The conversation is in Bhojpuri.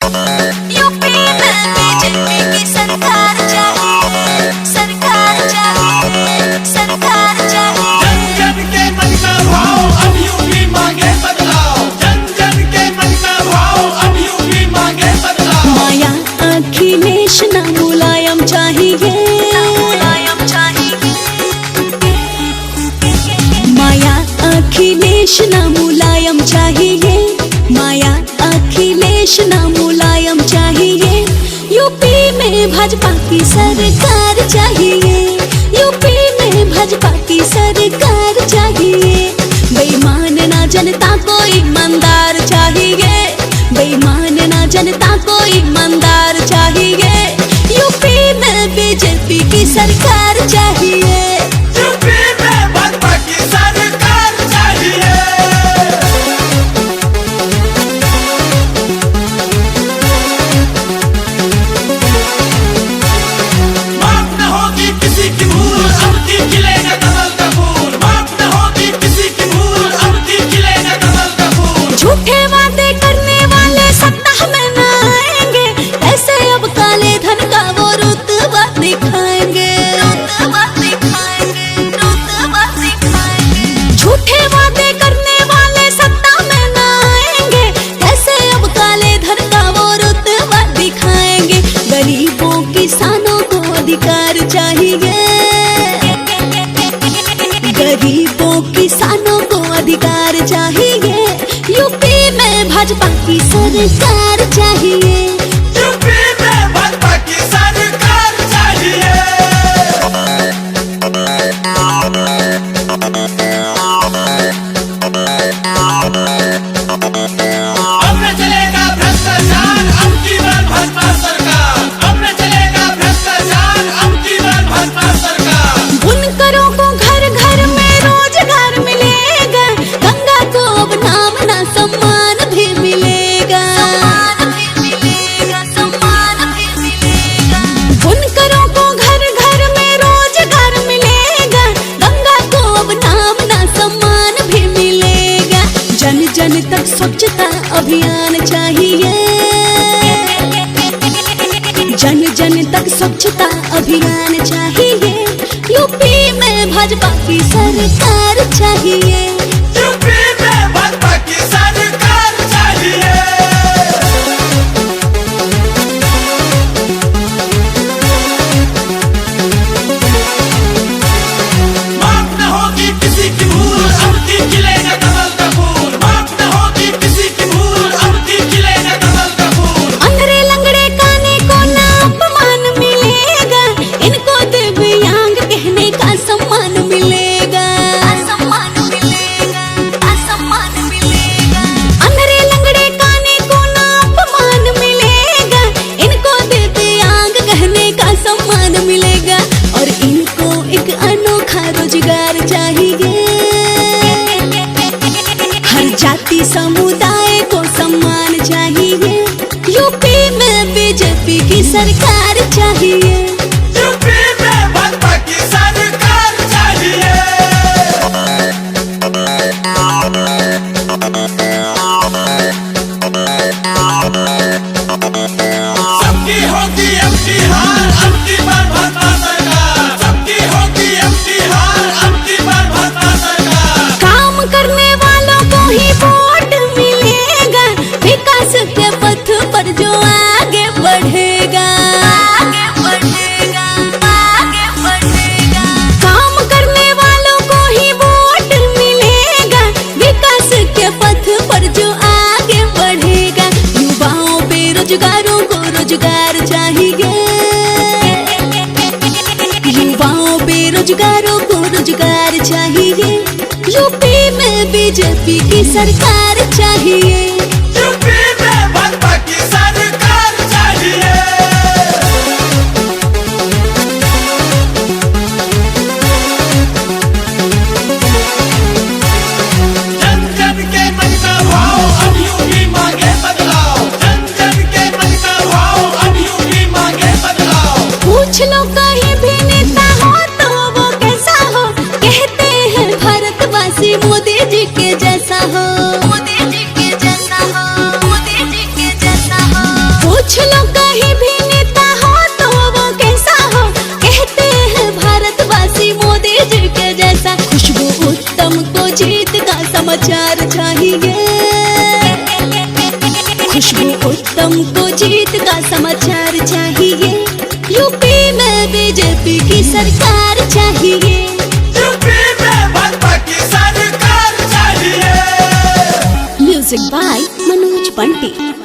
यूपी में बीजेपी की सरकार चाहिए, सरकार चाहिए, सरकार चाहिए। जन जन के मन का भाव अब यूपी मांगे बदलाव, जन जन के मन का भाव अब यूपी मांगे बदलाव। माया अखिलेश ना मुलायम चाहिए, मुलायम चाहिए। माया अखिलेश ना मुलायम चाहिए, माया अखिलेश ना मुलायम चाहिए। यूपी में भाजपा की सरकार चाहिए, यूपी में भाजपा की सरकार चाहिए। बेईमान ना जनता को ईमानदार चाहिए, बेईमान ना जनता को ईमानदार चाहिए। यूपी में बीजेपी की सरकार चाहिए, यूपी में भाजपा की सरकार चाहिए। माफ न होगी किसी की भूल, अब की खिलेगा कमल का फूल। माफ न होगी किसी की भूल, अब की खिलेगा कमल का फूल। झूठे वादे करने वाले सत्ता में न आएंगे, ऐसे अब काले धन का वो रुतबा दिखाएंगे, रुतबा दिखाएंगे, रुतबा दिखाएंगे। झूठे वादे करने वाले सत्ता में न आएंगे, ऐसे अब काले धन का वो रुतबा दिखाएंगे। गरीबों किसानों को अधिकार चाहिए, गरीबों किसानों को अधिकार चाहिए। यूपी में भाजपा की सरकार चाहिए, यूपी में भाजपा की सरकार चाहिए। अब न चलेगा भ्रष्टाचार, अब की बार भाजपा सरकार। अब न चलेगा भ्रष्टाचार, अब की बार भाजपा सरकार। बुनकरों को घर घर में रोजगार मिलेगा, गंगा को अब नाम ना सम्मान भी मिलेगा, सम्मान भी मिलेगा, सम्मान भी मिलेगा। बुनकरों को घर घर में रोजगार मिलेगा, गंगा को अब नाम ना सम्मान भी मिलेगा। जन जन तक स्वच्छता अभियान चाहिए, जन जन तक स्वच्छता अभियान चाहिए। यूपी में भाजपा की सरकार चाहिए, यूपी में भाजपा की सरकार चाहिए। माफ न होगी किसी की भूल, अब की खिलेगा कमल का फूल। माफ न होगी किसी की भूल, अब की खिलेगा कमल का फूल। अंधरे लंगड़े काने को ना अपमान मिलेगा, इनको दिव्यांग कहने का सम्मान मिलेगा, सम्मान मिलेगा, सम्मान मिलेगा। अंधरे लंगड़े काने को ना अपमान मिलेगा, इनको दिव्यांग कहने का सम्मान मिलेगा। और इनको एक अनोखा रोजगार चाहिए, हर जाति समुदाय को सम्मान चाहिए। यूपी में बीजेपी की सरकार चाहिए, यूपी में भाजपा की सरकार चाहिए। सबकी होगी अब की हार, अब की बार भाजपा सरकार। सबकी होगी अब की हार, अब की बार भाजपा सरकार। काम करने वालों को ही वोट मिलेगा, विकास के पथ पर जो आगे बढ़ेगा, आगे बढ़ेगा, आगे बढ़ेगा। काम करने वालों को ही वोट मिलेगा, विकास के पथ पर जो आगे बढ़ेगा। युवाओं बेरोजगारों को रोजगार चाहिए, युवाओं बेरोजगारों को रोजगार चाहिए। यूपी में बीजेपी की सरकार चाहिए, यूपी में भाजपा की सरकार चाहिए। जन जन के मन का भाव अब यूपी मांगे बदलाव, जन जन के मन का भाव अब यूपी मांगे बदलाव। पूछ लो कहीं भी नेता हो तो वो कैसा हो, कहते हैं भारतवासी मोदी जी के जैसा हो, मोदी जी के जैसा कुछ लोग कहीं भी नेता हो तो वो कैसा हो, कहते हैं भारतवासी मोदी जी के जैसा। खुशबू उत्तम को जीत का समाचार चाहिए, खुशबू उत्तम को जीत का समाचार चाहिए। यूपी में बीजेपी की सरकार चाहिए, यूपी में भाजपा की सरकार चाहिए। Music by Manoj Pandit.